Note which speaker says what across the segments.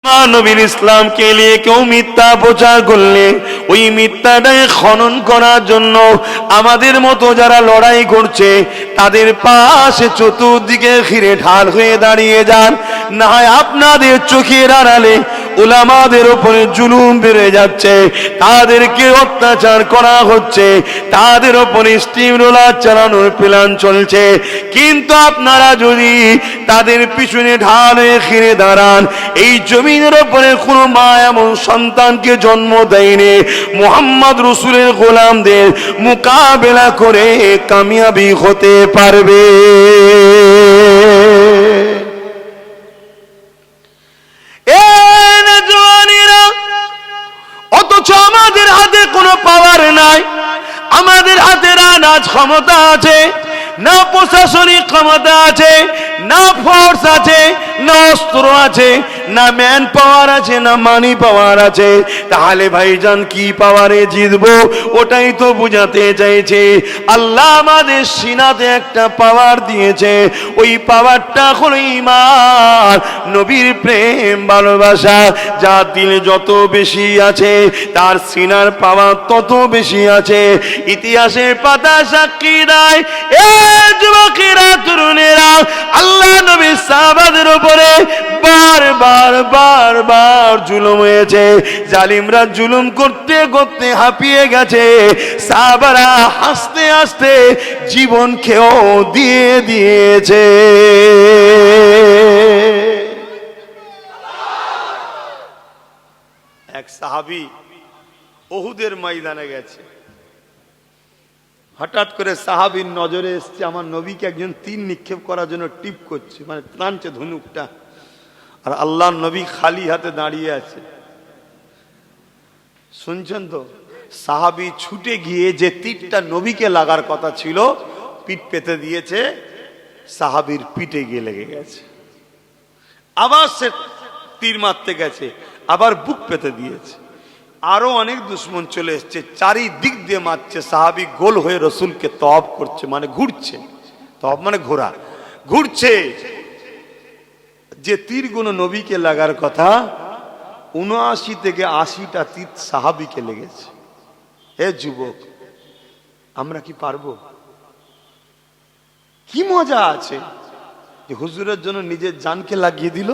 Speaker 1: নবীর ইসলামকে নিয়ে কেউ মিথ্যা প্রচার করলে ওই মিথ্যাটাকে খনন করার জন্য আমাদের মতো যারা লড়াই করছে তাদের পাশে চতুর্দিকে ঘিরে ঢাল হয়ে দাঁড়িয়ে যান। না হয় আপনাদের চোখের আড়ালে উলামাদের উপরে জুলুম বেড়ে যাচ্ছে, তাদেরকে অত্যাচার করা হচ্ছে, তাদের উপরে স্টিম রোলার চালানোর প্ল্যান চলছে, কিন্তু আপনারা যদি তাদের পিছনে ঢাল হয়ে ঘিরে দাঁড়ান, এই জমিনের উপরে কোনো মা এমন সন্তানকে জন্ম দেয়নি মুহাম্মদ রাসূলের গোলামদের মোকাবেলা করে কামিয়াবি হতে পারবে। অথচ আমাদের হাতে কোনো পাওয়ার নাই, আমাদের হাতে না ক্ষমতা আছে, না প্রশাসনিক ক্ষমতা আছে, না ফোর্স আছে, না অস্ত্র আছে, না ম্যান পাওয়ার আছে, না মানি পাওয়ার আছে। তাহলে ভাইজান কি পাওয়ারে জিতবো? ওটাই তো বুঝাতে চাইছে। আল্লাহ আমাদের সিনাতে একটা পাওয়ার দিয়েছে, ওই পাওয়ারটা হলো ঈমান, নবীর প্রেম ভালোবাসা। যার দিলে যত বেশি আছে তার সিনার পাওয়ার তত বেশি আছে। ইতিহাসের পাতা সাক্ষী দেয়, এ যুবকেরা, তরুণেরা, আল্লাহ নবীর সাহাবাদের উপরে বারবার জুলুম হয়েছে। জালিমরা জুলুম করতে করতে হাঁপিয়ে গেছে, সাহাবারা হাসতে হাসতে জীবন খেয়েও দিয়ে দিয়েছে। এক সাহাবী উহুদের ময়দানে গেছে, হঠাৎ করে সাহাবীর নজরে এসছে আমার নবীকে একজন তীর নিক্ষেপ করার জন্য টিপ করছে, মানে টানছে ধনুকটা, আর আল্লাহর নবী খালি হাতে দাঁড়িয়ে আছে। শুনছেন তো? সাহাবী ছুটে গিয়ে যে তীরটা নবীকে লাগার কথা ছিল পিঠ পেতে দিয়েছে, সাহাবীর পিঠে গিয়ে লেগে গেছে। আবার সে তীর মারতে গেছে, আবার বুক পেতে দিয়েছে। আরো অনেক দুশ্মন চলে এসছে, চারিদিক দিয়ে মারছে। সাহাবী গোল হয়ে রসুলকে তওয়াব করছে, মানে ঘুরছে। তওয়াব মানে ঘোরা, ঘুরছে। যে তীরগুলো নবীকে লাগার কথা ৭৯ থেকে ৮০টা তীর সাহাবীকে লেগেছে। হে যুবক, আমরা কি পারবো? কি মজা আছে যে হুজুরের জন্য নিজের জানকে লাগিয়ে দিল।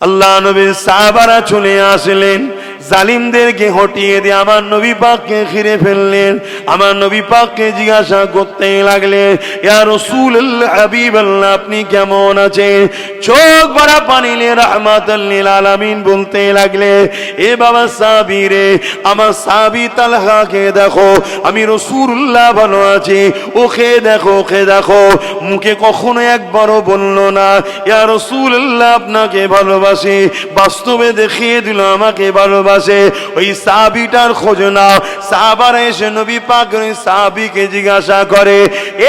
Speaker 1: আল্লাহ নবীর সাহাবারা চলে আসলেন, জালিমদেরকে হটিয়ে দিয়ে আমার নবী পাককে ঘিরে ফেললেন। আমার নবী পাককে জিজ্ঞাসা করতে লাগলেন, ইয়া রাসূলুল্লাহ, হাবিবাল্লাহ, আপনি কেমন আছেন? চোখ ভরা পানি নিয়ে রাহমাতাল লিল আলামিন বলতে লাগলে, এ বাবা সাহাবী রে, আমার সাহাবী তালহাকে দেখো, আমি রাসূলুল্লাহ ভালো আছি, ওকে দেখো, ওকে দেখো। মুখে কখনো একবারও বলল না ইয়া রাসূলুল্লাহ আপনাকে ভালোবাসি, বাস্তবে দেখিয়ে দিল আমাকে ভালোবাসে। ওই সাহাবীটার খোঁজ নাও। সাহাবারা এসে নবী পাক ওই সাহাবীকে জিজ্ঞাসা করে,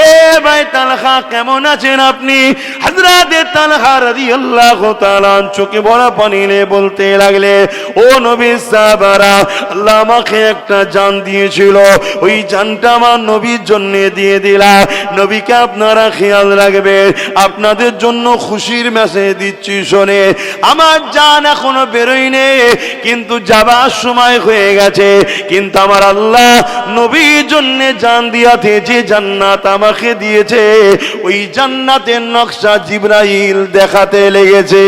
Speaker 1: এ ভাই তালহা, কেমন আছেন আপনি? হযরত তালহা রাদিয়াল্লাহু তাআলা চোখে ভরা পানি নিয়ে বলতে লাগলে, ও নবীর সাহাবারা, আল্লাহ আমাকে একটা জান দিয়েছিল, ওই জানটা আমার নবীর জন্য দিয়ে দিলাম। নবীকে আপনারা খেয়াল রাখবেন, আপনাদের জন্য খুশির মেসেজ দিচ্ছি শোনে। আমার জান এখনো বেরোয়নি, কিন্তু যাবার সময় হয়ে গেছে। কিন্তু আমার আল্লাহ নবীর জন্য জান দিয়াতে যে জান্নাত আমাকে দিয়েছে, ওই জান্নাতের নকশা জিবরাইল দেখাতে লেগেছে।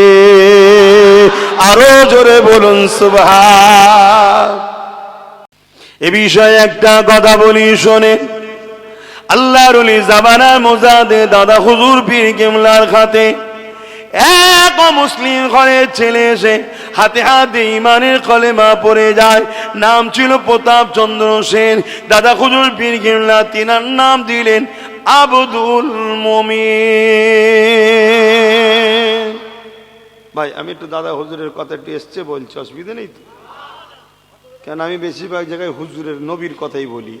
Speaker 1: আরো জোরে বলুন সুবহান। এ বিষয়ে একটা কথা বলি শোনে। আল্লাহর ওলি জামানার মোজাদে দাদা হুজুর পীর কেবলার খাতে এক মুসলিম ঘরের ছেলে এসে হাতে হাতে ইমানের কলেমা পড়ে যায়। নাম ছিল প্রতাপ চন্দ্র সেন। দাদা হুজুর পীর কেবলা তিনার নাম দিলেন আব্দুল মুমিন। ভাই, আমি একটু দাদা হুজুরের কথাটি এসছে বলছি, অসুবিধা নেই তো? কেন আমি বেশিরভাগ জায়গায় হুজুরের নবীর কথাই বলি,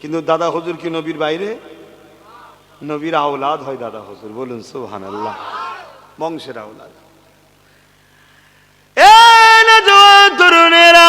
Speaker 1: কিন্তু দাদা হুজুর কি নবীর বাইরে? নবীর আওলাদ হয় দাদা হুজুর, বলুন সুবহানাল্লাহ, বংশের আওলাদ। তরুণেরা,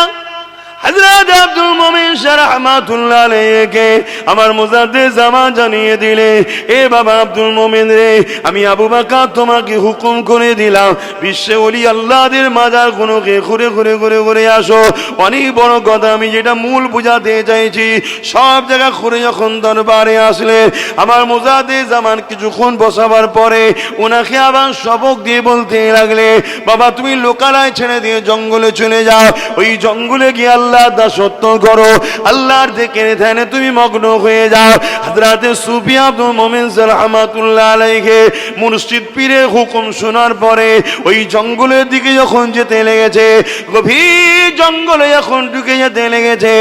Speaker 1: হযরত আব্দুল মুমিন রাহমাতুল্লাহ আলাইহিকে আমার মুজাদ্দিদ জামান জানিয়ে দিলে, এ বাবা আব্দুল মুমিন রে, আমি আবু বকর তোমাকে হুকুম করে দিলাম বিশ্বে ওলি আল্লাহদের মাজার গুলোকে ঘুরে ঘুরে ঘুরে ঘুরে আসো। অনেক বড় কথা, আমি যেটা মূল বুঝাতে চাইছি, সব জায়গা ঘুরে যখন দরবারে আসলে আমার মুজাদ্দিদ জামান কিছুক্ষণ বসাবার পরে ওনাকে আবার সবক দিয়ে বলতে লাগলে, বাবা তুমি লোকালয় ছেড়ে দিয়ে জঙ্গলে চলে যাও, ওই জঙ্গলে গিয়ে আল্লাহর দাসত্ব করো, আল্লাহর যিকিরে ধ্যানে তুমি মগ্ন হয়ে যাও। হযরত সুফি আব্দুল মুমিন রাহমাতুল্লাহ আলাইহি মুর্শিদ পীরের হুকুম শোনার পরে ওই জঙ্গলের দিকে যখন যেতে লেগেছে, গভীর জঙ্গলে যখন ঢুকে যেতে লেগেছে,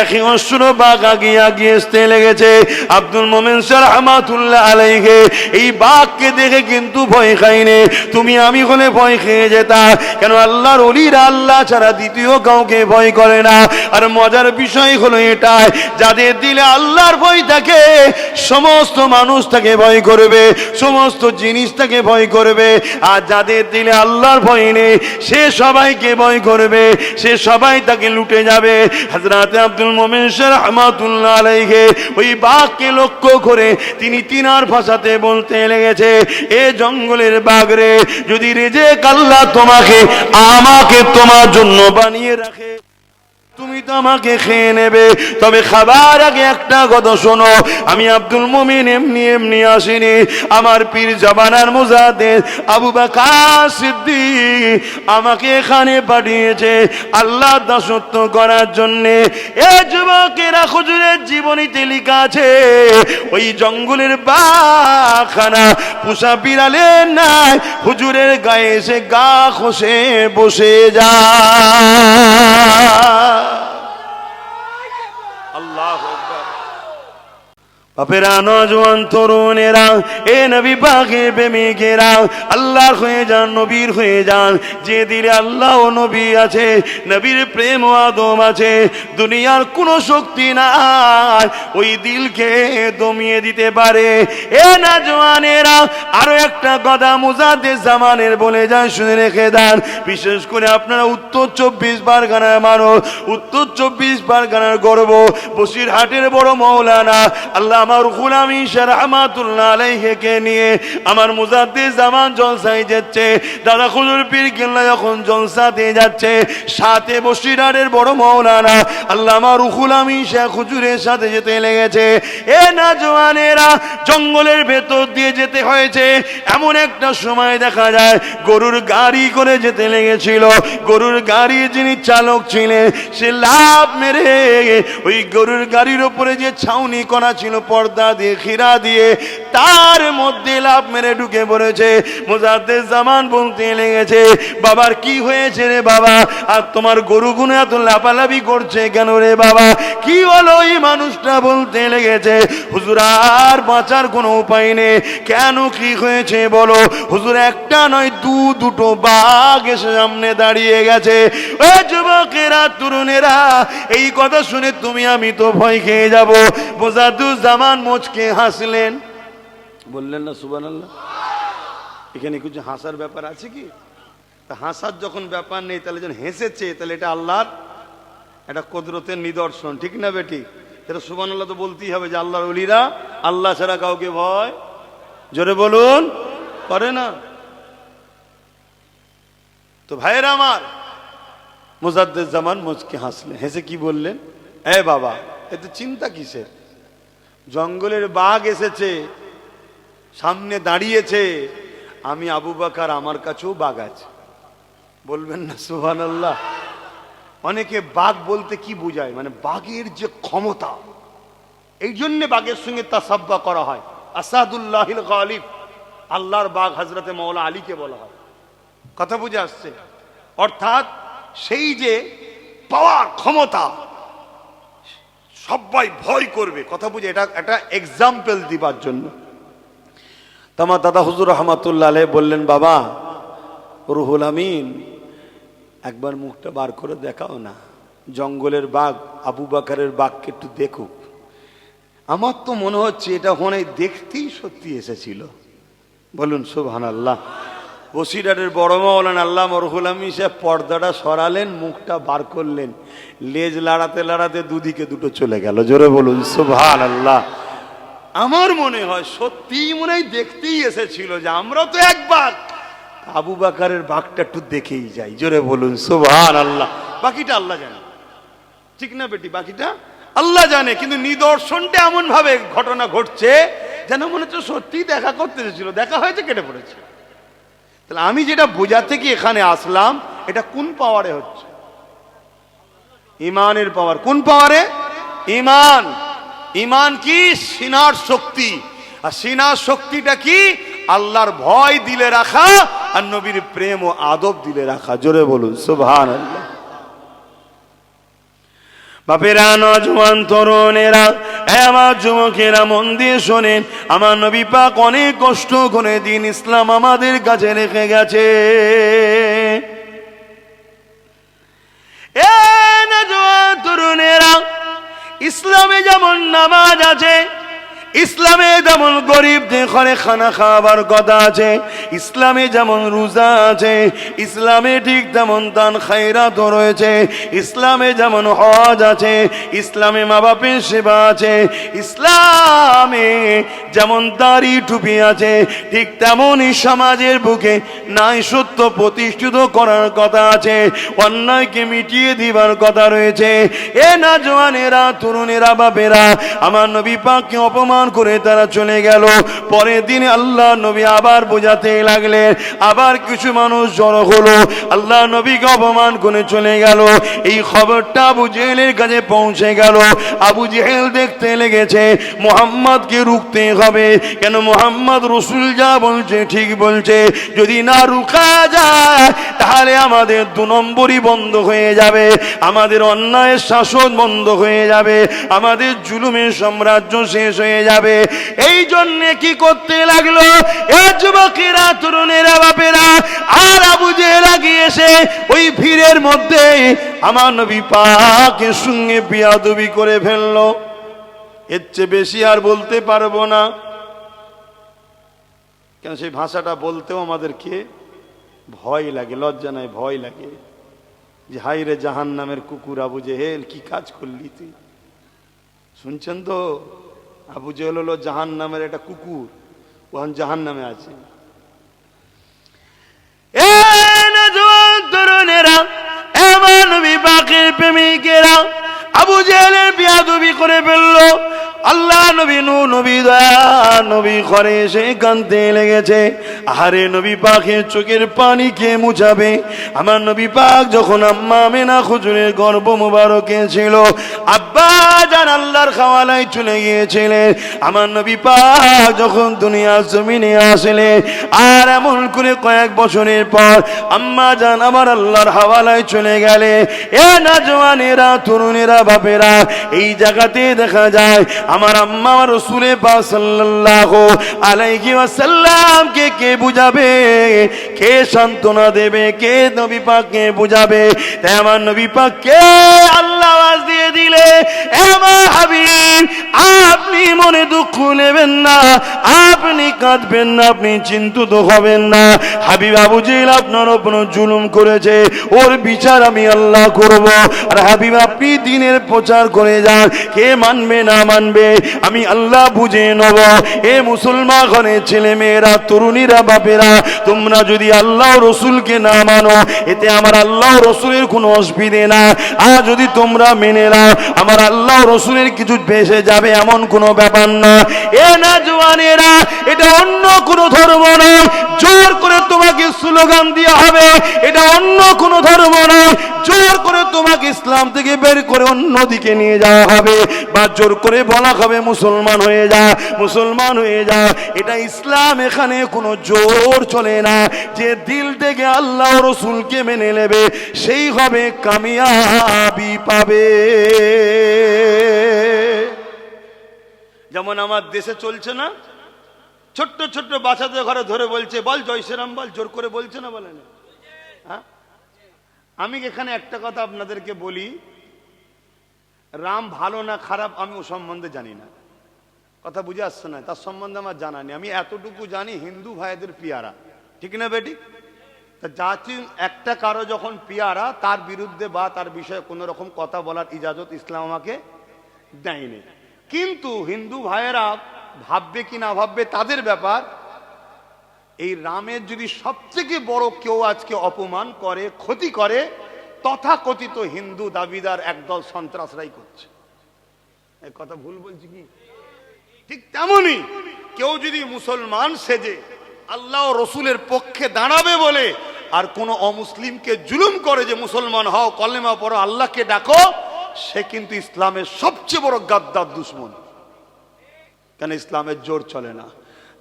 Speaker 1: একই অশ্রু বাঘ আগিয়ে আগিয়ে আসতে লেগেছে। আব্দুল মুমিন রাহমাতুল্লাহ আলাইহি এই বাঘকে দেখে কিন্তু ভয় খায়নি। তুমি আমি হলে ভয় খেয়ে যেতাম, কেন আল্লাহর ওলিরা আল্লাহ ছাড়া দ্বিতীয় কাউকে ভয় করে না। আর মজার বিষয় হলো এটাই, যাদের দিলে আল্লাহর ভয় থাকে সমস্ত মানুষ তাকে ভয় করবে, সমস্ত জিনিস তাকে ভয় করবে। আর যাদের দিলে আল্লাহর ভয় নেই সে সবাইকে ভয় করবে, সে সবাই তাকে লুটে যাবে। হযরত আব্দুল মুমিন রাহমাতুল্লাহ আলাইহি ওই বাঘকে লক্ষ্য করে তিনি তিনার ভাষাতে বলতে লেগেছে, এ জঙ্গলের বাঘ রে, যদি রেজেক আল্লাহ তোমাকে আমাকে তোমার জন্য বানিয়ে রাখে তুমি তো আমাকে খেয়ে নেবে, তবে খাবার আগে একটা কথা শোনো, আমি আব্দুল মুমিন এমনি এমনি আসিনি, আমার পীর জামানার মুজাদ্দিদ আবু বকর সিদ্দিক আমাকে এখানে পাঠিয়েছে আল্লাহর দাসত্ব করার জন্য। এ যুবকেরা, হুজুরের জীবনীতে লেখা আছে ওই জঙ্গলের বাঘখানা পুষা বিড়ালের নাই হুজুরের গায়ে এসে গা খসে বসে যায়। আল্লাহু আকবার। বাপেরা, নজওয়ান তরুণেরা, এ নবী পাকের প্রেমিকেরা, আল্লাহর হয়ে যান, নবীর হয়ে যান। যে দিলে আল্লাহ ও নবী আছে, নবীর প্রেম ও আদম আছে, দুনিয়ার কোনো শক্তি নাই ওই দিলকে দমিয়ে দিতে পারে। এ নজওয়ানেরা, আরো একটা কথা মুজাদ্দিদ জামানের বলে যান, শুনে রেখে দেন। বিশেষ করে আপনারা উত্তর 24 পরগনার মানুষ, উত্তর 24 পরগনার গর্ব, বসিরহাটের বড় মাওলানা আল্লাহ আমার গোলাম ঈশা রাহমাতুল্লাহ আলাইহিকে নিয়ে আমার মুজাদ্দিদ জামান জলসায় যাচ্ছে। দাদা হুজুর পীর কেল্লা যখন জলসাতে যাচ্ছে, সাথে বসিরহাটের বড় মাওলানা আল্লাহ আমার গোলাম ঈশা হুজুরের সাথে যেতে লেগেছে। এ নওজওয়ানেরা, জঙ্গলের ভেতর দিয়ে যেতে হয়েছে। এমন একটা সময় দেখা যায় গরুর গাড়ি করে যেতে লেগেছিল। গরুর গাড়ির যিনি চালক ছিলেন সে লাফ মেরে ওই গরুর গাড়ির উপরে যে ছাউনি করা ছিল পর্দা দিয়ে, খিরা দিয়ে, তার মধ্যে লাফ মেরে ঢুকে পড়েছে। মুজাদ্দিদ জামান বলতে লেগেছে, বাবার কি হয়েছে রে বাবা, আর তোমার গরুগুলো এত লাফালাফি করছে কেন রে বাবা, কি হলো? এই মানুষটা বলতে লেগেছে, হুজুর আর বাঁচার কোনো উপায় নেই। কেন, কি হয়েছে বলো? হুজুর একটা নয় দুটো বাঘ এসে সামনে দাঁড়িয়ে গেছে। ও যুবকেরা, তরুণেরা, এই কথা শুনে তুমি আমি তো ভয় খেয়ে যাব। মুজাদ্দিদ জামান মুচকে হাসলেন, বললেন না সুবহানাল্লাহ। এখানে কিছু হাসার ব্যাপার আছে কি? হাসার যখন ব্যাপার নেই, তাহলে যখন হেসেছে তাহলে এটা আল্লাহর এটা কুদরতের নিদর্শন, ঠিক না বেটি? এটা সুবহানাল্লাহ তো বলতেই হবে যে আল্লাহর ওলিরা আল্লাহ ছাড়া কাউকে ভয়, জোরে বলুন, করে না। তো ভাইয়েরা আমার, মুজাদ্দিদ জামান মুচকে হাসলেন, হেসে কি বললেন, এ বাবা, এত চিন্তা কিসের? জঙ্গলের বাঘ এসেছে, সামনে দাঁড়িয়েছে, আমি আবু বকর, আমার কাছেও বাঘ আছে। বলবেন না সুবহানাল্লাহ? অনেকে বাঘ বলতে কি বোঝায়, মানে বাঘের যে ক্ষমতা, এই জন্য বাঘের সঙ্গে তাসাব্বা করা হয়। আসাদুল্লাহিল গালিব, আল্লাহর বাঘ হযরতে মাওলা আলীকে বলা হয়। কথা বুঝে আসছে? অর্থাৎ সেই যে পাওয়ার ক্ষমতা, সবাই ভয় করবে। কথা বুঝে, এটা একটা এক্সাম্পল দিবার জন্য। তোমার দাদা হুজুর রহমাতুল্লাহ আলাইহি বললেন, বাবা রুহুল আমিন, একবার মুখটা বার করে দেখাও না, জঙ্গলের বাঘ আবু বকরের বাঘকে একটু দেখুক। আমার তো মনে হচ্ছে এটা মনে দেখতেই সত্যি এসেছিল। বলুন সুবহানাল্লাহ। বসিরহাটের বড় মাওলানা আল্লামা রুহুল আমিন সাহেব পর্দাটা সরালেন, মুখটা বার করলেন, লেজ লাড়াতে লাড়াতে দুদিকে দুটো চলে গেল। জোরে বলুন সুবহানাল্লাহ। আমার মনে হয় সত্যিই মনে হয় দেখতেই এসেছিল যে আমরা তো একবার আবু বাকারের বাঘটা একটু দেখেই যাই। জোরে বলুন সুবহানাল্লাহ। বাকিটা আল্লাহ জানে, ঠিক না বেটি? বাকিটা আল্লাহ জানে, কিন্তু নিদর্শনটা এমন ভাবে ঘটনা ঘটছে যেন মনে হচ্ছে সত্যিই দেখা করতে এসেছিল, দেখা হয়েছে, কেটে পড়েছে। তাহলে আমি যেটা বোঝাতে কি এখানে আসলাম, এটা কোন পাওয়ারে হচ্ছে? ইমানের পাওয়ার। কোন পাওয়ারে? ইমান। ইমান কি? সিনার শক্তি। আর সিনার শক্তিটা কি? আল্লাহর ভয় দিলে রাখা আর নবীর প্রেম ও আদব দিলে রাখা। জোরে বলুন সুবহানাল্লাহ। বাপেরা, নওজোয়ান তরুণেরা, আমার যুবকেরা, মন দিয়ে শোনেন, আমার নবী পাক অনেক কষ্ট করে দিন ইসলাম আমাদের কাছে রেখে গেছে। এ নওজোয়ান তরুণেরা, ইসলামে যেমন নামাজ আছে, ইসলামে যেমন গরিবদের ঘরে খানা খাওয়াবার কথা আছে, ইসলামে যেমন রোজা আছে, ইসলামে ঠিক তেমন দান খায়রাত রয়েছে, ইসলামে যেমন হজ আছে, ইসলামে মা বাপের সেবা আছে, ইসলামে যেমন দাড়ি টুপি আছে, ঠিক তেমনই সমাজের বুকে ন্যায় সত্য প্রতিষ্ঠিত করার কথা আছে, অন্যায়কে মিটিয়ে দিবার কথা রয়েছে। এ নওজোয়ানেরা, তরুণেরা, বাপেরা, আমার নবী পাককে অপমান করে তারা চলে গেল। পরের দিন আল্লাহ নবী আবার বোঝাতে লাগলেন, আবার কিছু মানুষ জড়ো হলো, আল্লাহ নবীকে অপমান করে চলে গেল। এই খবরটা আবু জেহেলের কাছে পৌঁছে গেল। আবু জেহেল দেখতে লেগেছে মুহাম্মদকে রুখতে হবে, কেন মুহাম্মদ রসুল যা বলছে ঠিক বলছে, যদি না রুখা যায় তাহলে আমাদের 2 নম্বরই বন্ধ হয়ে যাবে, আমাদের অন্যায়ের শাসন বন্ধ হয়ে যাবে, আমাদের জুলুমের সাম্রাজ্য শেষ হয়ে যাবে। এই জন্য কি করতে লাগলো? এ যুবকেরা, তরুণেরা, বাপেরা, আর আবু জেহেল এসে ওই ভিড়ের মধ্যে আমার নবী পাকের সঙ্গে বিয়াদবি করে ফেললো। এর চেয়ে বেশি আর বলতে পারবো না, কেন সেই ভাষাটা বলতেও আমাদেরকে ভয় লাগে, লজ্জা নাই, ভয় লাগে যে হাই রে জাহান্নামের কুকুর আবু জেহেল, কি কাজ করলি তুই? শুনছেন তো? আবু জেহেল হলো জাহান্নামের একটা কুকুর, ওখানে জাহান্নামে আছে। এ নওজোয়ান তরুণেরা, আমার নবী পাকের প্রেমিকেরা, আবু জেহেলের বিয়াদবি করে ফেললো। আল্লাহ নবী, নবী দয়া নবী ঘরে এসে কাঁদতে লেগেছে। আহারে, নবী পাকের চোখের পানি কে মুছাবে? আমার নবী পাক যখন আম্মা আমেনা হুজুরের গর্ভ মুবারকে ছিল, আব্বা জান আল্লাহর খাওয়ালায় চলে গিয়েছিলেন। আমার নবী পাক যখন দুনিয়ার জমিনে আসলেন, আর এমন করে কয়েক বছরের পর আম্মা জান আমার আল্লাহর হাওয়ালায় চলে গেলে। এ নওজোয়ানেরা, তরুণেরা, বাপেরা, এই জায়গাতে দেখা যায় আমার আম্মা রাসূলে পাক সাল্লাল্লাহু আলাইহি ওয়াসাল্লাম কে বুঝাবে, কে সান্ত্বনা দেবে, কে নবী পাককে বুঝাবে? তাই আমার নবী পাককে আল্লাহ আওয়াজ দিয়ে দিলে, এ আমার হাবিব, আপনি মনে দুঃখ নেবেন না, আপনি কাঁদবেন না, আপনি চিন্তিত হবেন না। হাবিব, আবু জেহেল আপনার উপর জুলুম করেছে, ওর বিচার আমি আল্লাহ করব। আর হাবিব, আপনি দ্বীনের প্রচার করে যান, কে মানবে না মানবে আমি আল্লাহ বুঝে নেব। এ মুসলমান ঘরের ছেলে মেয়েরা, তরুণীরা, বাপেরা, তোমরা যদি আল্লাহ রসুলকে না মানো, এতে আমার আল্লাহ রসুলের কোনো অসুবিধে না। আর যদি তোমরা মেনে নাও, আমার আল্লাহ রসুলের কিছু বেঁচে যাবে এমন কোনো ব্যাপার না। এ নওজোয়ানেরা, এটা অন্য কোনো ধর্ম নয়, জোর করে তোমাকে স্লোগান দেওয়া হবে, এটা অন্য কোনো ধর্ম নয়, জোর করে তোমাকে ইসলাম থেকে বের করে অন্যদিকে নিয়ে যাওয়া হবে, বা জোর করে বলা হবে মুসলমান হয়ে যা, মুসলমান হয়ে যা। এটা ইসলাম, এখানে কোনো জোর চলে না। যে দিল থেকে আল্লাহ রসুলকে মেনে নেবে, সেই হবে কামিয়াবি পাবে। যেমন আমার দেশে চলছে না, ছোট্ট ছোট্ট বাচ্চাদের ঘরে ধরে বলছে, বল জয় শ্রীরাম বল, জোর করে বলছে না, বলে না? হ্যাঁ, আমি এখানে একটা কথা আপনাদেরকে বলি, রাম ভালো না খারাপ আমি ও সম্বন্ধে জানি না, কথা বুঝে আসছে না, তার সম্বন্ধে আমার জানা নেই। আমি এতটুকু জানি হিন্দু ভাইদের পিয়ারা, ঠিক না বেটি?
Speaker 2: তা জাতির একটা কারো যখন পিয়ারা, তার বিরুদ্ধে বা তার বিষয়ে কোনো রকম কথা বলার ইজাজত ইসলাম আমাকে দেয়নি। কিন্তু হিন্দু ভাইয়েরা ভাববে কি না ভাববে তাদের ব্যাপার। এই রামের যদি সবথেকে বড় কেউ আজকে অপমান করে, ক্ষতি করে, তথাকথিত হিন্দু দাবিদার একদল সন্ত্রাসরাই করছে। এই কথা ভুল বলছি কি? ঠিক তেমনি কেউ যদি মুসলমান সেজে আল্লাহ ও রসুলের পক্ষে দাঁড়াবে বলে আর কোন অমুসলিমকে জুলুম করে যে মুসলমান হও, কলেমা পড়ো, আল্লাহকে ডাকো, সে কিন্তু ইসলামের সবচেয়ে বড় গাদ্দার দুশ্মন। কেন? ইসলামের জোর চলে না।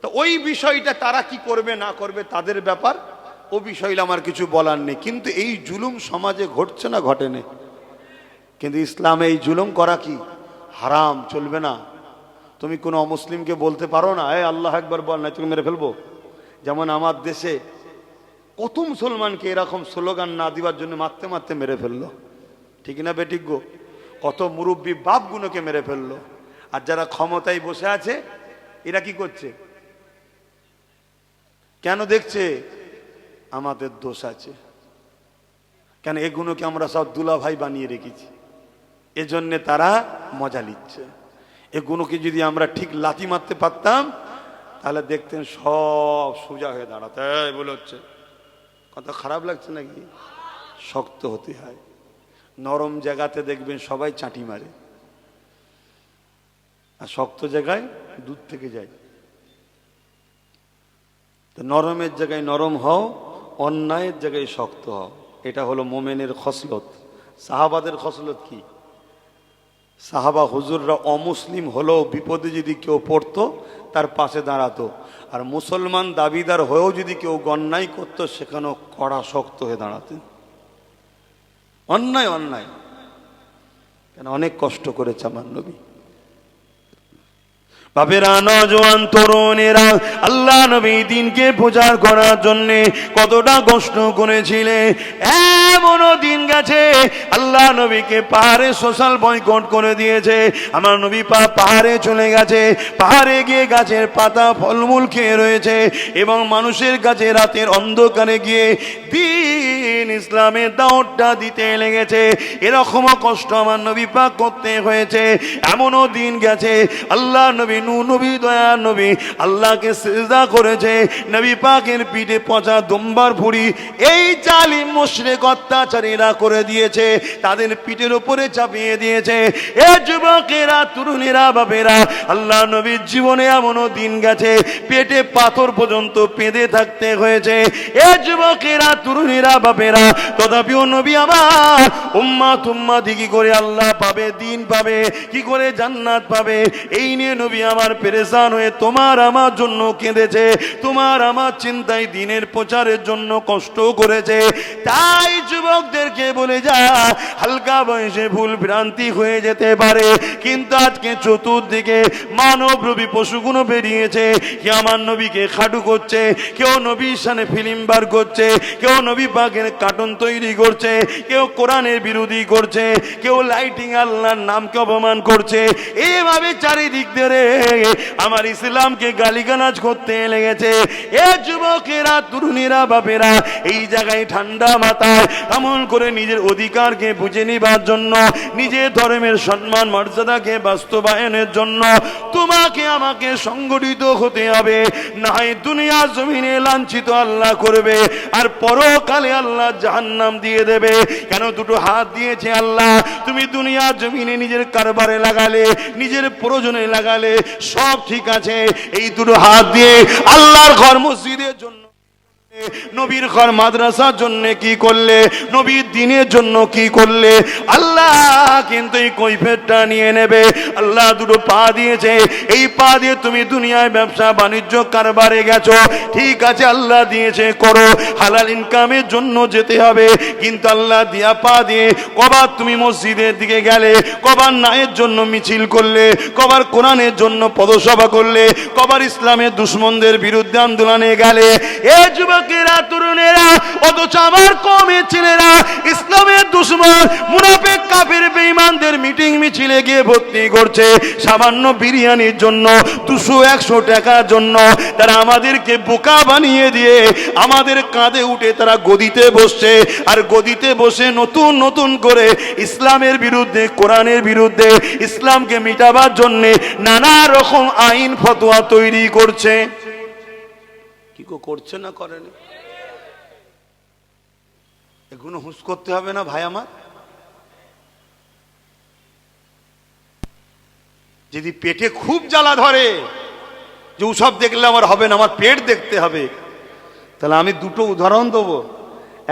Speaker 2: তো ওই বিষয়টা তারা কি করবে না করবে তাদের ব্যাপার, ও বিষয়টা আমার কিছু বলার নেই। কিন্তু এই জুলুম সমাজে ঘটছে না ঘটেনি? কিন্তু ইসলামে এই জুলুম করা কি হারাম, চলবে না। তুমি কোনো অমুসলিমকে বলতে পারো না এ আল্লাহ একবার বল, না তুমি মেরে ফেলবো। যেমন আমার দেশে কত মুসলমানকে এরকম স্লোগান না দিবার জন্য মারতে মারতে মেরে ফেললো, ঠিক না বেঠিক গো? কত মুরব্বী বাপগুলোকে মেরে ফেললো। আর যারা ক্ষমতায় বসে আছে এরা কি করছে? কেন দেখছে আমাদের দোষ আছে? কেন? এগুলোকে আমরা সব দুলা ভাই বানিয়ে রেখেছি, এজন্য তারা মজা নিচ্ছে। এগুলোকে যদি আমরা ঠিক লাথি মারতে পারতাম তাহলে দেখতেন সব সোজা হয়ে দাঁড়াতে। বলে হচ্ছে কথা খারাপ লাগছে নাকি? শক্ত হতে হয়। নরম জায়গাতে দেখবেন সবাই চাটি মারে, আর শক্ত জায়গায় দূর থেকে যায়। তো নরমের জায়গায় নরম হও, অন্যায়ের জায়গায় শক্ত হও। এটা হলো মোমেনের খসলত। সাহাবাদের খসলত কি? সাহাবা হুজুররা অমুসলিম হলেও বিপদে যদি কেউ পড়তো তার পাশে দাঁড়াতো, আর মুসলমান দাবিদার হয়েও যদি কেউ অন্যায় করতো সেখানেও কড়া শক্ত হয়ে দাঁড়াতেন। অন্যায় অন্যায় কেন? অনেক কষ্ট করেছে আমার নবী। বাপেরা, নওজোয়ান তরুণেরা, আল্লাহ নবী দিনকে প্রচার করার জন্য কতটা কষ্ট করেছিলেন। এমনও দিন গেছে আল্লাহ নবীকে পাহাড়ে সোশ্যাল বয়কট করে দিয়েছে। আমার নবী পাহাড়ে চলে গেছে, পাহাড়ে গিয়ে গাছের পাতা ফলমূল খেয়ে রয়েছে এবং মানুষের কাছে রাতের অন্ধকারে গিয়ে দিন ইসলামের দাওয়াতটা দিতে লেগেছে। এরকমও কষ্ট আমার নবী পাক করতে হয়েছে। এমনও দিন গেছে আল্লাহ নবী নবী দয়া নবী আল্লাহকে সিজদা করেছে, নবী পাকের পিঠে পচা দুম্বার ভুঁড়ি এই জালিম মুশরিক অত্যাচারীরা করে দিয়েছে, তাদের পিঠের উপরে চাপিয়ে দিয়েছে। এ যুবকেরা, তরুণীরা, বাবেরা, আল্লাহ নবীর জীবনে এমনও দিন গেছে পেটে পাথর পর্যন্ত পেঁধে থাকতে হয়েছে। এ যুবকেরা, তরুণীরা, বাবেরা, তথাপিও নবী আমার উম্মাত উম্মাতি কি করে আল্লাহ পাবে, দিন পাবে, কি করে জান্নাত পাবে, এই নিয়ে নবী আমার পেরেশান হয়ে তোমার আমার জন্য কেঁদেছে, তোমার আমার চিন্তায় দিনের প্রচারের জন্য কষ্ট করেছে। তাই যুবকদেরকে বলে যা, হালকা বয়সে ভুল ভ্রান্তি হয়ে যেতে পারে, কিন্তু আজকে চতুর্দিকে মানব রূপী পশুগুলো বেরিয়েছে। কেউ আমার নবীকে খাটু করছে, কেউ নবীর সামনে ফিল্ম বার করছে, কেউ নবী পাকের কার্টুন তৈরি করছে, কেউ কোরআনের বিরোধী করছে, কেউ লাইটিং আল্লাহর নামকে অপমান করছে। এইভাবে চারিদিক ধরে আমার ইসলামকে গালিগালাজ করতে লেগেছে। এ যুবকেরা, তরুণীরা, বাপেরা, এই জায়গায় ঠান্ডা মাথায় এমন করে নিজের অধিকারকে বুঝে নিবার জন্য, নিজের ধর্মের সম্মান মর্যাদাকে বাস্তবায়নের জন্য তোমাকে আমাকে সংগঠিত হতে হবে। না হয় দুনিয়া জমিনে লাঞ্ছিত আল্লাহ করবে, আর পরকালে আল্লাহ জাহান্নাম দিয়ে দেবে। কেন? দুটো হাত দিয়েছে আল্লাহ, তুমি দুনিয়া জমিনে নিজের কারবারে লাগালে, নিজের প্রয়োজনে লাগালে, সব ঠিক আছে। এই দুটো হাত দিয়ে আল্লাহর ঘর মসজিদের জন্য, নবীর ঘর মাদ্রাসার জন্য কি করলে, নবীর দিনের জন্য কি করলে, আল্লাহ কিন্তু এই কৈফিয়তটা নিয়ে নেবে। আল্লাহ দুটো পা দিয়েছে, এই পা দিয়ে তুমি দুনিয়ায় ব্যবসা বাণিজ্য কারবারে গেছো, ঠিক আছে, আল্লাহ দিয়েছে করো, হালাল ইনকামের জন্য যেতে হবে। কিন্তু আল্লাহ দিয়া পা দিয়ে কবার তুমি মসজিদের দিকে গেলে, কবার ন্যায়ের জন্য মিছিল করলে, কবার কোরআনের জন্য পদসভা করলে, কবার ইসলামের দুশ্মনদের বিরুদ্ধে আন্দোলনে গেলে। এ যুবক যুবকেরা তরুণেরা, অথচ আমার কওমের ছেলেরা ইসলামের দুশমন মুনাফিক কাফির বেঈমানদের মিটিং মিছিলে গিয়ে ভর্তি করছে সামান্য বিরিয়ানির জন্য, 200-100 টাকার জন্য। তারা আমাদেরকে বোকা বানিয়ে দিয়ে আমাদের কাঁধে উঠে তারা গদিতে বসছে, আর গদিতে বসে নতুন নতুন করে ইসলামের বিরুদ্ধে, কোরআনের বিরুদ্ধে, ইসলামকে মিটাবার জন্য নানা রকম আইন ফতোয়া তৈরি করছে। কি করছে না করেনি? এগুলো হুঁশ করতে হবে না ভাই আমার? যদি পেটে খুব জ্বালা ধরে যে ওসব দেখলে আমার হবে না, আমার পেট দেখতে হবে, তাহলে আমি দুটো উদাহরণ দেবো।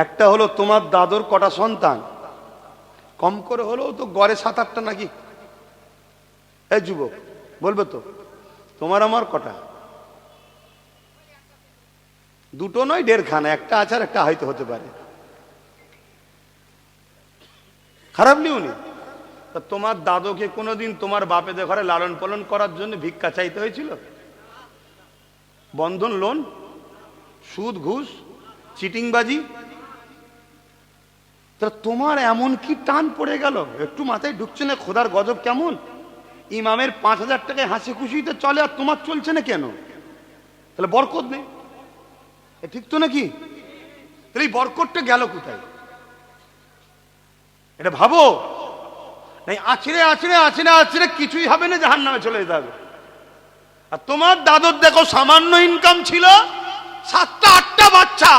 Speaker 2: একটা হলো তোমার দাদুর কটা সন্তান? কম করে হলেও তো গড়ে 7-8টা নাকি? এই যুবক বলবে তো, তোমার আমার কটা? দুটো নয়, 1.5খানা, একটা আছে আর একটা হয়তো হতে পারে। খারাপ নিউনি? তা তোমার দাদুকে কোনোদিন তোমার বাপেদের ঘরে লালন পালন করার জন্য ভিক্ষা চাইতে হয়েছিল? বন্ধন লোন, সুদ, ঘুষ, চিটিংবাজি? তা তোমার এমন কি টান পড়ে গেল? একটু মাথায় ঢুকছে না খোদার গজব কেমন? ইমামের 5,000 টাকায় হাসি খুশিতে চলে, আর তোমার চলছে না কেন? তাহলে বরকত নেই, ঠিক তো নাকি? তাহলে এই বরকতটা গেল কোথায়? এটা ভাবো। নাই আছড়ে আছড়ে আছড়ে আছড়ে কিছুই হবে না, জাহান্নামে চলে যেতে হবে। আর তোমার দাদুর দেখো সামান্য ইনকাম ছিল, 7টা-8টা বাচ্চা,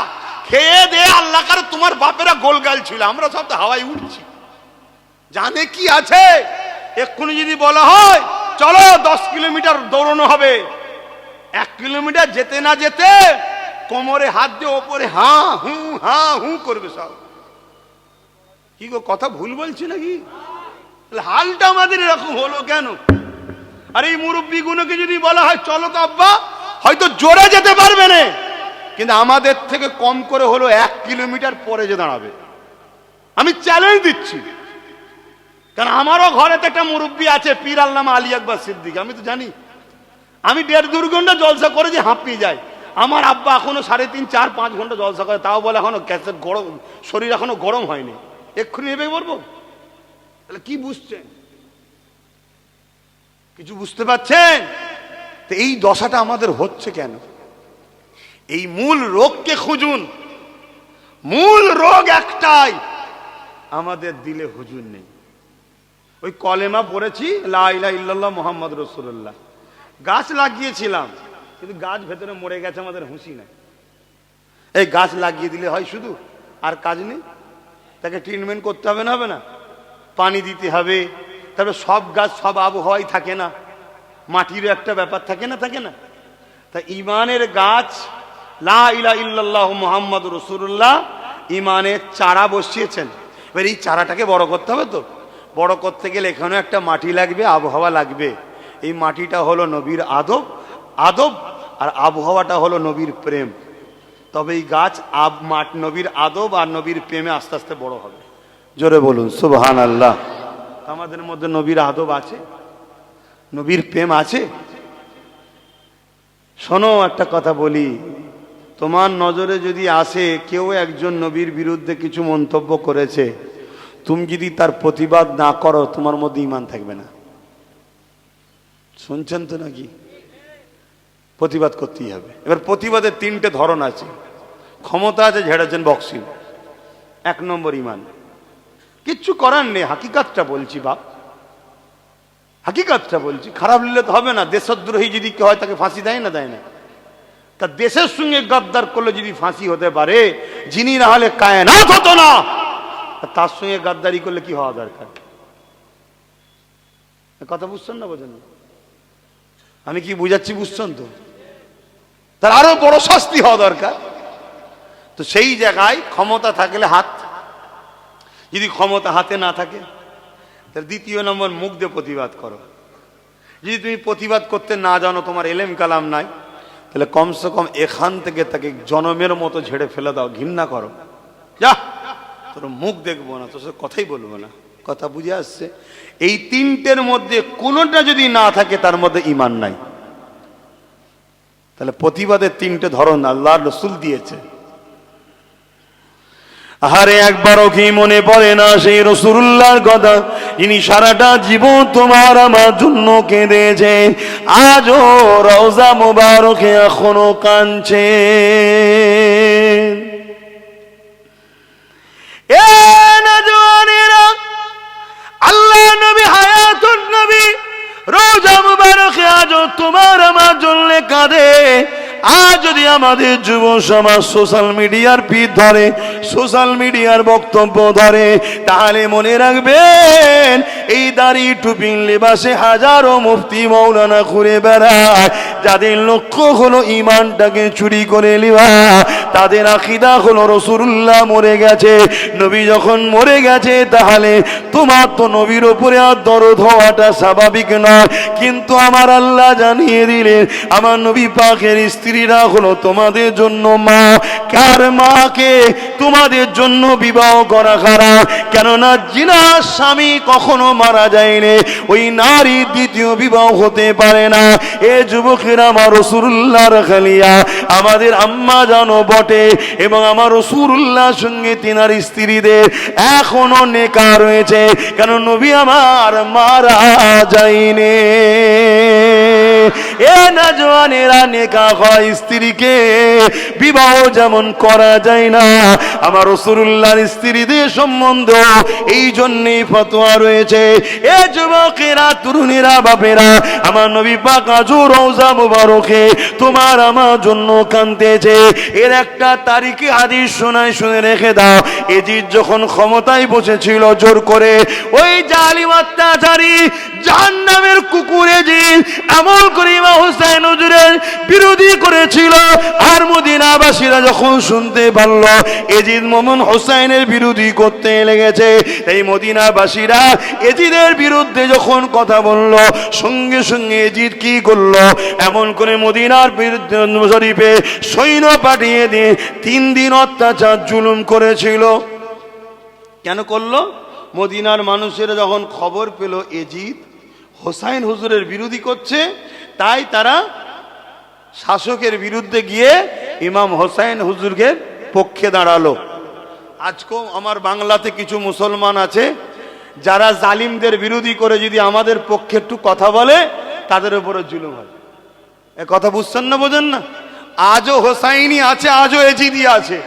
Speaker 2: খেয়ে দে আল্লাহ কারে তোমার বাপেরা গোলগাল ছিল, আমরা সব তো হাওয়ায় উঠছি। জানে কি আছে? এক্ষুনি যদি বলা হয় চলো 10 কিলোমিটার দৌড়ানো হবে, 1 কিলোমিটার যেতে না যেতে কোমরে হাত দিয়ে ওপরে হাঁ হু করবে সব। কি গো, কথা ভুল বলছি নাকি? হালটা আমাদের এরকম হলো কেন? আর এই মুরব্বী গুলোকে যদি বলা হয় চলো তো আব্বা, হয়তো জোরে যেতে পারবে না, কিন্তু আমাদের থেকে কম করে হলো 1 কিলোমিটার পরে যে দাঁড়াবে। আমি চ্যালেঞ্জ দিচ্ছি, কারণ আমারও ঘরেতে একটা মুরব্বী আছে, পীর আল্লামা আলী আকবর সিদ্দিক। আমি তো জানি, আমি 1.5-2 ঘন্টা জলসা করে যে হাঁপিয়ে যাই। আমার আব্বা এখনো 3.5-4-5 ঘন্টা জলসা করে, তাও বলে এখনো গ্যাসের গরম, শরীর এখনো গরম হয়নি, এক্ষুনি নেবে বলবো। তাহলে কি বুঝছেন? কিছু বুঝতে পারছেন? তো এই দশাটা আমাদের হচ্ছে কেন? এই মূল রোগকে খুঁজুন। মূল রোগ একটাই, আমাদের দিলে হুজুর নেই। ওই কলেমা পড়েছি, লা ইলাহা ইল্লাল্লাহ মুহাম্মদ রাসূলুল্লাহ, গাছ লাগিয়েছিলাম, কিন্তু গাছ ভেতরে মরে গেছে, আমাদের হুঁশি নাই। এই গাছ লাগিয়ে দিলে হয় শুধু, আর কাজ নেই? তাকে ট্রিটমেন্ট করতে হবে না? হবে না? পানি দিতে হবে। তবে সব গাছ সব আবহাওয়ায় থাকে না, মাটিরও একটা ব্যাপার থাকে না? থাকে না? তা ইমানের গাছ লা ইলাহা ইল্লাল্লাহ মুহাম্মদ রাসূলুল্লাহ, ইমানের চারা বসিয়েছেন। এবার এই চারাটাকে বড় করতে হবে। তো বড় করতে গেলে এখানেও একটা মাটি লাগবে, আবহাওয়া লাগবে। এই মাটিটা হলো নবীর আদব, আর আবহাওয়াটা হলো নবীর প্রেম। তবে এই গাছ নবীর আদব আর নবীর প্রেমে আস্তে আস্তে বড় হবে। জোরে বলুন সুবহানাল্লাহ। আমাদের মধ্যে নবীর আদব আছে, নবীর প্রেম আছে। শোনো, একটা কথা বলি, তোমার নজরে যদি আসে কেউ একজন নবীর বিরুদ্ধে কিছু মন্তব্য করেছে, তুমি যদি তার প্রতিবাদ না করো, তোমার মধ্যে ঈমান থাকবে না। শুনছেন তো নাকি? প্রতিবাদ করতেই হবে। এবার প্রতিবাদের 3টে ধরন আছে। ক্ষমতা আছে, ঝেড়েছেন বক্সিং, 1 নম্বর ঈমান। কিচ্ছু করার নেই, হাকিকাতটা বলছি বাপ, হাকিকাতটা বলছি। খারাপ নিলে তো হবে না। দেশদ্রোহী যদি কেউ হয় তাকে ফাঁসি দেয় না? দেয় না। তা দেশের সঙ্গে গদ্দার করলে যদি ফাঁসি হতে পারে, যিনি না হলে কায়নাত হতো না, তার সঙ্গে গাদ্দারি করলে কি হওয়া দরকার? কথা বুঝছেন না? বোঝেন না? আমি কি বুঝাচ্ছি বুঝছেন তো? তার আরো বড় শাস্তি হওয়া দরকার। তো সেই জায়গায় ক্ষমতা থাকলে হাত, যদি ক্ষমতা হাতে না থাকে, তাহলে 2 নম্বর মুখ দিয়ে প্রতিবাদ করো। যদি তুমি প্রতিবাদ করতে না জানো, তোমার এলেম কালাম নাই, তাহলে কমসে কম এখান থেকে তাকে জনমের মতো ঝেড়ে ফেলে দাও, ঘৃণা করো। যা, তোর মুখ দেখবো না, তোর সাথে কথাই বলবো না। কথা বুঝে আসছে? এই 3টের মধ্যে কোনোটা যদি না থাকে, তার মধ্যে ঈমান নাই। তাহলে প্রতিবাদের 3টে ধরন আল্লাহর রাসূল দিয়েছে। আরে একবারও কি মনে পড়ে না সেই রাসূলুল্লাহর কথা, ইনি সারাটা জীবন তোমার আমার জন্য কেঁদেছে, আজও রওজা মুবারকে এখনো কাঁদছে। এ নওজওয়ানেরা, আল্লাহ নবী হায়াতুন নবী রওজা মুবারকে আজও তোমার আমার জন্য কাঁদে। আজ যদি আমাদের যুব সমাজ সোশ্যাল মিডিয়ার পিঠ ধরে, সোশ্যাল মিডিয়ার বক্তব্য ধরে, তাহলে মনে রাখবেন এই দাড়ি টুপি লেবাসে হাজারো মুফতি মৌলানা ঘুরে বেড়ায়, যাদের লক্ষ্য হলো ইমানটাকে চুরি করে নেওয়া, তাদের আকীদা হলো রাসূলুল্লাহ মরে গেছে, নবী যখন মরে গেছে তাহলে তোমার তো নবীর উপরে আর দরদ হওয়াটা স্বাভাবিক নয়। কিন্তু আমার আল্লাহ জানিয়ে দিলেন আমার নবী পাকের স্ত্রীরা হলো তোমাদের জন্য মা। কার মাকে তোমাদের জন্য বিবাহ করা খারাপ, কেননা জিনার স্বামী কখনো মারা যায়নি, ওই নারী দ্বিতীয় বিবাহ হতে পারে না। এ যুবকেরা, আমার রাসূলুল্লাহর খালিয়া আমাদের আম্মা জানো বটে, এবং আমার রাসূলুল্লাহর সঙ্গে তিনার স্ত্রীদের এখনো নেকা রয়েছে, কেন নবী আমার মারা যায়নি। এ নওজওয়ানেরা, নেকা হয় স্ত্রীকে বিবাহ যেমন করা যায় না, আমার রাসূলুল্লাহর স্ত্রীদের সম্বন্ধ এই জন্যই ফতোয়া রয়েছে। এ যুবকেরা, তরুণীরা, বাপেরা, আমার নবী পাক আজও রওজা মুবারকে তোমার আমার জন্য কাঁদতেছে। এর একটা তারিখে হাদিস শোনায়, শুনে রেখে দাও। এজিদ যখন ক্ষমতায় বসেছিল জোর করে, ওই জালিম অত্যাচারী জাহান্নামের কুকুর এজিদ আমল করে ইমাম হোসেন হুজুরের বিরোধী করেছিল। আর মদিনাবাসীরা যখন শুনতে পারল এজিদ মোমেন হোসেনের বিরোধী করতে লেগেছে, এই মদিনাবাসীরা এজিদের বিরুদ্ধে যখন কথা বলল, সঙ্গে সঙ্গে এজিদ কি করলো, এমন করে মদিনার শরীফে সৈন্য পাঠিয়ে দিয়ে 3 দিন অত্যাচার জুলুম করেছিল। কেন করলো? মদিনার মানুষেরা যখন খবর পেল এজিদ হোসাইন হুজুরের বিরোধী করছে, তাই তারা শাসকের বিরুদ্ধে গিয়ে ইমাম হোসাইন হুজুরের পক্ষে দাঁড়ালো। আজকেও আমার বাংলাতে কিছু মুসলমান আছে যারা জালিমদের বিরোধী করে যদি আমাদের পক্ষে একটু কথা বলে, তাদের উপরে জুলুম হয়। এ কথা বুঝছেন না, বোঝেন না? আজও হোসাইনি আছে, আজও এজিদি আছে,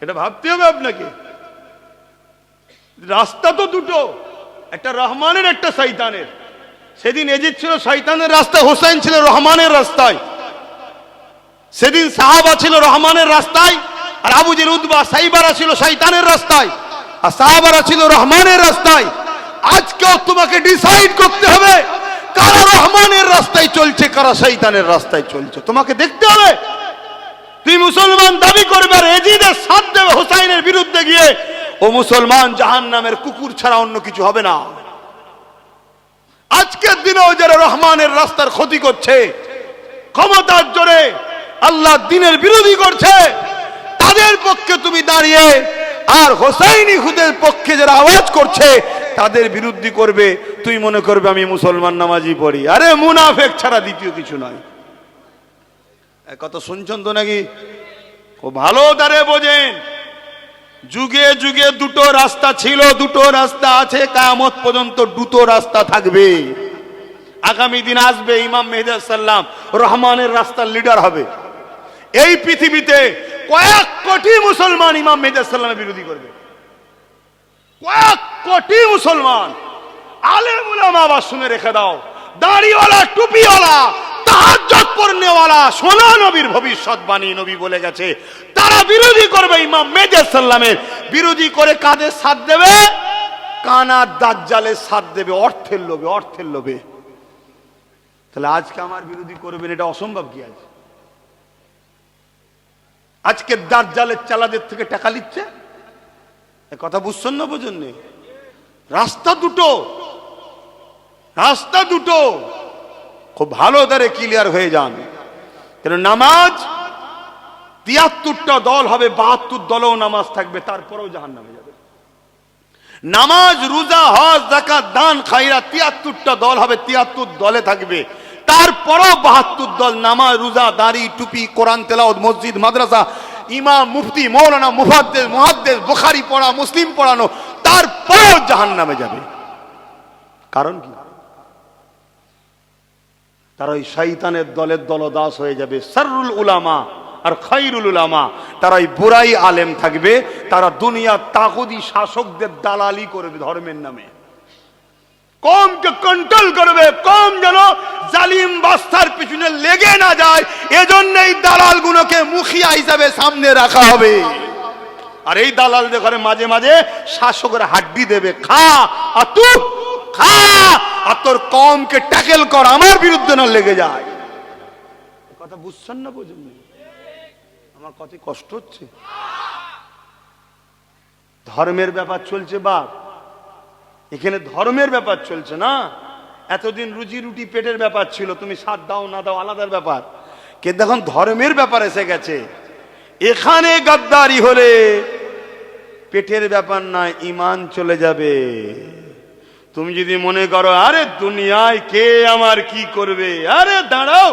Speaker 2: এটা ভাবতে হবে আপনাকে। রাস্তা তো দুটো, একটা রহমানের, একটা শয়তানের। সেদিন এজিদ ছিল শয়তানের রাস্তায়, হোসাইন ছিল রহমানের রাস্তায়। সেদিন সাহাবা ছিল রহমানের রাস্তায়, আর আবু জেল, উতবা, সাইবারা ছিল শয়তানের রাস্তায়, আর সাহাবারা ছিল রহমানের রাস্তায়। আজকেও তোমাকে ডিসাইড করতে হবে কারা রহমানের রাস্তায় চলছে, কারা শয়তানের রাস্তায় চলছে, তোমাকে দেখতে হবে। তুই মুসলমান দাবি করবে আর এজিদের সাথ দেবে হোসাইনের বিরুদ্ধে গিয়ে, ও মুসলমান জাহান্নামের কুকুর ছাড়া অন্য কিছু হবে না। আজকের দিনেও যারা রহমানের রাস্তার ক্ষতি করছে, ক্ষমতার জোরে আল্লাহ দিনের বিরোধী করছে, তাদের পক্ষে তুমি দাঁড়িয়ে, আর হোসাইনি খুদের পক্ষে যারা আওয়াজ করছে তাদের বিরোধী করবে, তুই মনে করবে আমি মুসলমান, নামাজি পড়ি। আরে মুনাফেক ছাড়া দ্বিতীয় কিছু নয়। কথা শুনছেন তো নাকি? খুব ভালো তারে বোঝেন। যুগে যুগে দুটো রাস্তা ছিল, দুটো রাস্তা আছে, কিয়ামত পর্যন্ত দুটো রাস্তা থাকবে। আগামী দিন আসবে, ইমাম মেহেদী আলাইহিস সালাম রহমানের রাস্তার লিডার হবে। এই পৃথিবীতে কয়েক কোটি মুসলমান ইমাম মেহেদী আলাইহিস সালামের বিরোধী করবে, কয়েক কোটি মুসলমান। আলেম উলামা, আবার শুনে রেখে দাও, দাড়িওয়ালা, টুপিওয়ালা, তাহাজ্জুদ পড়নেওয়ালা, সোনা নবীর ভবিষ্যৎবাণী নবী বলে গেছে, তারা বিরোধী করবে ইমাম মেহেদী আলাইহিস সালামের। বিরোধী করে কাদের সাথ দেবে? কানা দাজ্জালের সাথ দেবে, অর্থের লোভে, অর্থের লোভে। তাহলে আজকে আমার বিরোধী করবেন, এটা অসম্ভব কি? আজকে দাজ্জালের চালাদের থেকে টাকা নিচ্ছে, কথা বুঝছেন না, বোঝেন না? রাস্তা দুটো, রাস্তা দুটো, খুব ভালো করে ক্লিয়ার হয়ে যান। কেন নামাজ 73টা দল হবে, 72 দলেও নামাজ থাকবে, তারপরেও জাহান্নামে যাবে। নামাজ, রোজা, হজ, যাকাত, দান, খায়রাত 73টা দল হবে, 73 দলে থাকবে, তারপরেও 72 দল নামাজ, রোজা, দাড়ি, টুপি, কোরআন তেলাওয়াত, মসজিদ, মাদ্রাসা
Speaker 3: ইমাম মুফতি মৌলানা মুফাদ্দিস মুহাদ্দিস বুখারী পড়া মুসলিম পড়ানো তারপর জাহান্নামে যাবে। কারণ কি? তারা ওই শয়তানের দলের দলদাস হয়ে যাবে। শাররুল উলামা আর খায়রুল উলামা, তারা ওই বুরাই আলেম থাকবে, তারা দুনিয়ার তাগুতি শাসকদের দালালি করবে ধর্মের নামে, কমকে কন্ট্রোল করবে, কম যেন জালিম বাদশার পিছনে লেগে না যায়, এজন্যই দালালগুলোকে মুখিয়া হিসাবে সামনে রাখা হবে। আর এই দালালদের ঘরে মাঝে মাঝে শাসকের হাড্ডি দেবে, খা আর তুই খা আর তোর কমকে ট্যাকেল কর, আমার বিরুদ্ধে না লেগে যায়। কথা বুঝছেন না? বুঝুন, আমার কত কষ্ট হচ্ছে। ধর্মের ব্যাপার চলছে বাপ, এখানে ধর্মের ব্যাপার চলছে না। এতদিন রুজি রুটি পেটের ব্যাপার ছিল, তুমি সাথ দাও না দাও আলাদার ব্যাপার, কিন্তু এখন ধর্মের ব্যাপার এসে গেছে। এখানে গাদ্দারি হলে পেটের ব্যাপার না, ঈমান চলে যাবে। তুমি যদি মনে করো আরে দুনিয়ায় কে আমার কি করবে, আরে দাঁড়াও,